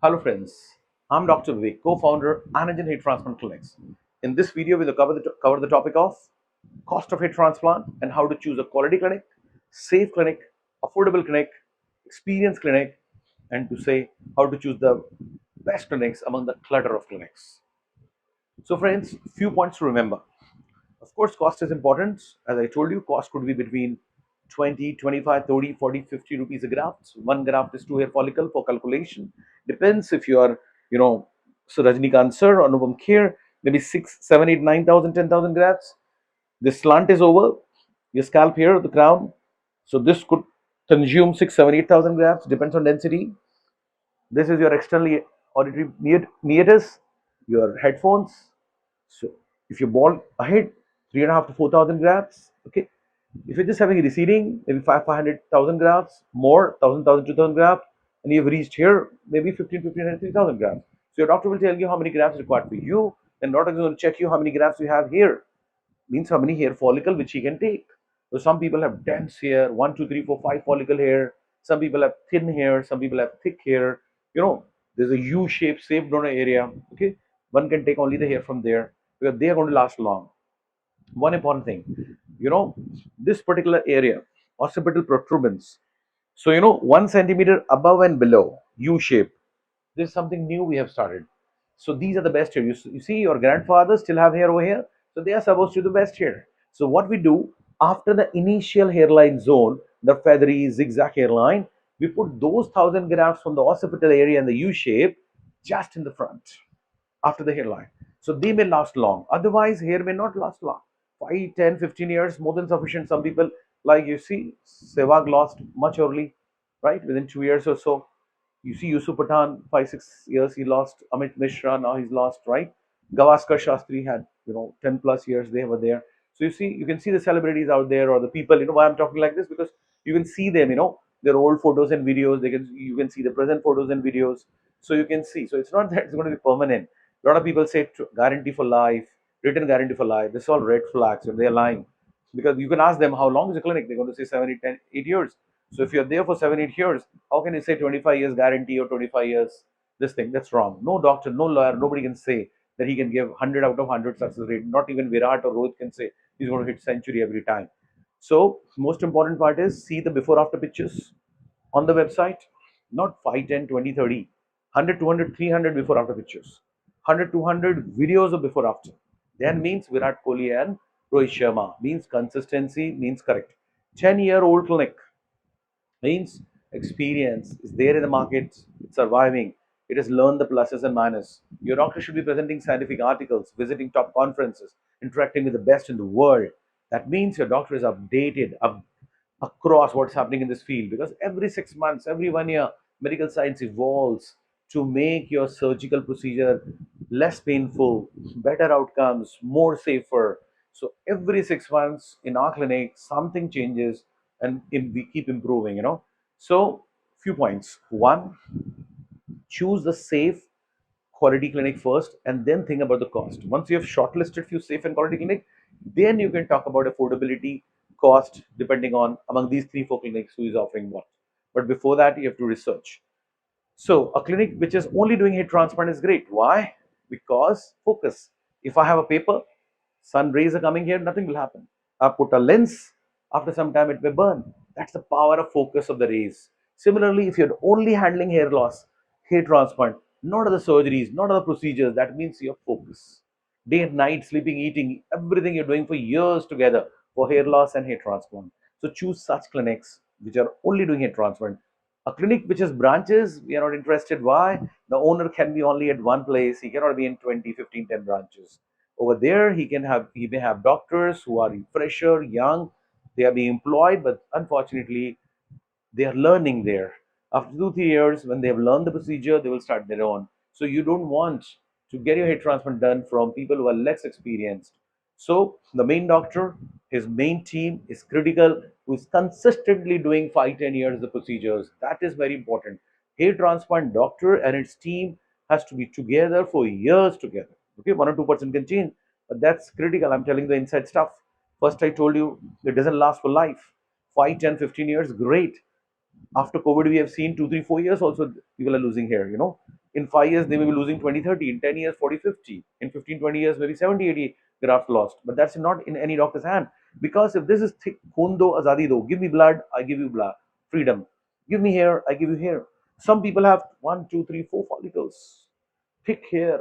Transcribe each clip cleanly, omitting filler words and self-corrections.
Hello friends, I'm Dr. Vivek, co-founder Anagen Hair Transplant Clinics. In this video, we'll cover the topic of cost of hair transplant and how to choose a quality clinic, safe clinic, affordable clinic, experienced clinic, and to say how to choose the best clinics among the clutter of clinics. So friends, few points to remember. Of course, cost is important. As I told you, cost could be between 20, 25, 30, 40, 50 rupees a graft. One graft is two hair follicle for calculation. Depends if you are, so Rajnikant sir or Nubam Kher, maybe 6, 7, 8, 9,000, 10,000 grafts. This slant is over, your scalp here, the crown. So this could consume 6, 7, 8,000 grafts, depends on density. This is your external auditory meatus, your headphones. So if you bald ahead, 3.5 to 4,000 grafts. Okay. If you're just having a receding, maybe 500,000 grafts, more, 1,000, 2,000 grafts, and you've reached here, maybe 1500, 3,000 grafts. So your doctor will tell you how many grafts required for you. Then doctor is going to check you how many grafts you have here. Means how many hair follicle which he can take. So some people have dense hair, 1, 2, 3, 4, 5 follicle hair. Some people have thin hair. Some people have thick hair. There's a U-shaped safe donor area. Okay, one can take only the hair from there because they are going to last long. One important thing, this particular area, occipital protuberance. So 1 centimeter above and below U-shape. This is something new we have started. So these are the best hair. You see, your grandfathers still have hair over here. So they are supposed to be the best hair. So what we do after the initial hairline zone, the feathery zigzag hairline, we put those 1,000 grafts from the occipital area and the U shape just in the front after the hairline. So they may last long. Otherwise, hair may not last long. 5, 10, 15 years, more than sufficient. Some people, like you see, Sehwag lost much early, right? Within 2 years or so. You see Yusuf Pathan, 5, 6 years he lost. Amit Mishra, now he's lost, right? Gavaskar Shastri had, 10 plus years they were there. So you can see the celebrities out there or the people, why I'm talking like this, because you can see them, their old photos and videos, you can see the present photos and videos. So you can see. So it's not that it's going to be permanent. A lot of people say guarantee for life, written guarantee for life. This is all red flags and they're lying. Because you can ask them how long is the clinic, they're going to say 7, 8, 10, 8 years. So if you're there for 7, 8 years, how can you say 25 years guarantee or 25 years this thing? That's wrong. No doctor, no lawyer, nobody can say that he can give 100 out of 100 success rate. Not even Virat or Rohit can say he's going to hit century every time. So most important part is see the before after pictures on the website, not 5, 10, 20, 30, 100, 200, 300 before after pictures, 100, 200 videos of before after. Then means Virat Kohli and Rohit Sharma, means consistency, means correct. 10-year-old clinic means experience is there in the market, it's surviving, it has learned the pluses and minuses. Your doctor should be presenting scientific articles, visiting top conferences, interacting with the best in the world. That means your doctor is updated across what's happening in this field, because every 6 months, every 1 year, medical science evolves to make your surgical procedure less painful, better outcomes, more safer. So every 6 months in our clinic something changes, and we keep improving. So few points. One, choose the safe quality clinic first and then think about the cost. Once you have shortlisted few safe and quality clinic, then you can talk about affordability, cost, depending on among these 3, 4 clinics who is offering what. But before that, you have to research. So a clinic which is only doing hair transplant is great. Why? Because focus. If I have a paper, sun rays are coming here, nothing will happen. I put a lens, after some time it may burn. That's the power of focus of the rays. Similarly, if you're only handling hair loss, hair transplant, not other surgeries, not other procedures, that means your focus. Day and night, sleeping, eating, everything you're doing for years together for hair loss and hair transplant. So choose such clinics which are only doing hair transplant. A clinic which has branches, we are not interested. Why? The owner can be only at one place. He cannot be in 20, 15, 10 branches. Over there, he may have doctors who are fresher, young. They are being employed, but unfortunately, they are learning there. After 2, 3 years, when they have learned the procedure, they will start their own. So you don't want to get your hair transplant done from people who are less experienced. So the main doctor, his main team is critical, who is consistently doing 5, 10 years the procedures. That is very important. Hair transplant doctor and its team has to be together for years together. Okay, 1 or 2% can change, but that's critical. I'm telling the inside stuff. First, I told you it doesn't last for life. 5, 10, 15 years, great. After COVID, we have seen 2, 3, 4 years also people are losing hair. In 5 years, they may be losing 20, 30. In 10 years, 40, 50. In 15, 20 years, maybe 70, 80 grafts lost. But that's not in any doctor's hand. Because if this is thick, Kondo Azadi do, give me blood, I give you blood. Freedom. Give me hair, I give you hair. Some people have one, two, three, four follicles. Thick hair.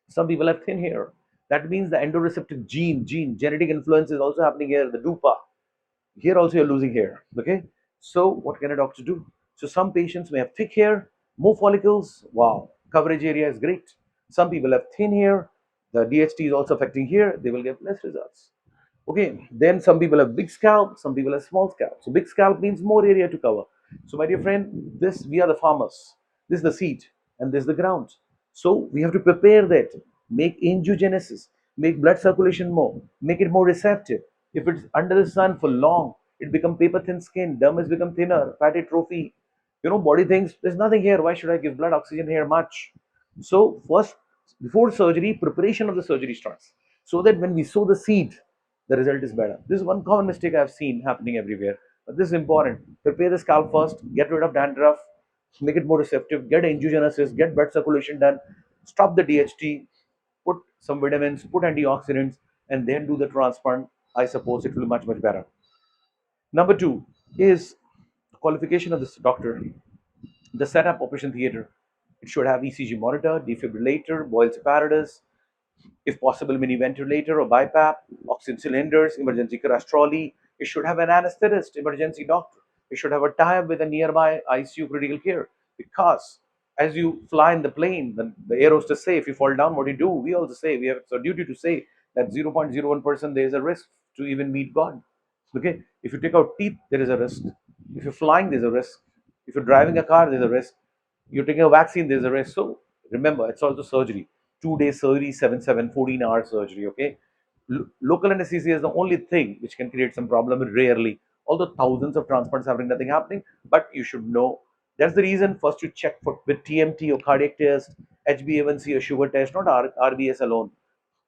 Some people have thin hair. That means the endoreceptive genetic influence is also happening here, the DUPA. Here also you're losing hair. Okay. So what can a doctor do? So some patients may have thick hair, more follicles. Wow, coverage area is great. Some people have thin hair. The DHT is also affecting here. They will get less results. Okay, then some people have big scalp, some people have small scalp. So big scalp means more area to cover. So my dear friend, this we are the farmers. This is the seed and this is the ground. So we have to prepare that, make angiogenesis, make blood circulation more, make it more receptive. If it's under the sun for long, it become paper thin skin, dermis become thinner, fat atrophy. Body thinks there's nothing here. Why should I give blood oxygen here much? So first, before surgery, preparation of the surgery starts. So that when we sow the seed, the result is better. This is one common mistake I've seen happening everywhere. But this is important. Prepare the scalp first, get rid of dandruff, make it more receptive, get angiogenesis, get blood circulation done, stop the DHT, put some vitamins, put antioxidants, and then do the transplant. I suppose it will be much, much better. Number two is qualification of this doctor. The setup operation theater. It should have ECG monitor, defibrillator, Boyle's apparatus, if possible, mini ventilator or BiPAP, oxygen cylinders, emergency crash trolley. It should have an anesthetist, emergency doctor. It should have a tie-up with a nearby ICU critical care. Because as you fly in the plane, the air hostess say, if you fall down, what do you do? We also say, we have a duty to say that 0.01% there is a risk to even meet God. Okay, if you take out teeth, there is a risk. If you're flying, there's a risk. If you're driving a car, there's a risk. You're taking a vaccine, there's a risk. So remember, it's also surgery. 2 day surgery, 7, 14-hour surgery. Okay, local anesthesia is the only thing which can create some problem. Rarely, although thousands of transplants having nothing happening, but you should know. That's the reason first you check for with TMT or cardiac test, HbA1c or sugar test, not RBS alone.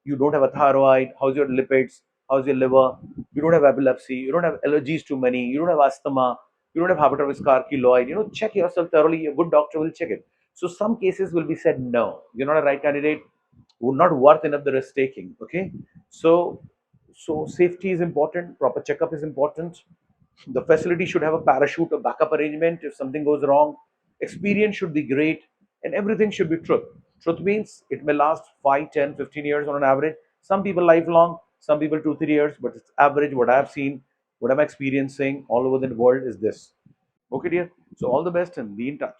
You don't have a thyroid, how's your lipids, how's your liver, you don't have epilepsy, you don't have allergies to money, you don't have asthma, you don't have hypertrophic keloid. Check yourself thoroughly. A good doctor will check it. So some cases will be said, no, you're not a right candidate, would not worth enough the risk taking. Okay, so safety is important, proper checkup is important. The facility should have a parachute or backup arrangement if something goes wrong. Experience should be great, and everything should be truth. Truth means it may last 5, 10, 15 years on an average. Some people lifelong, some people 2, 3 years, but it's average. What I've seen, what I'm experiencing all over the world is this. Okay, dear. So all the best and be in touch.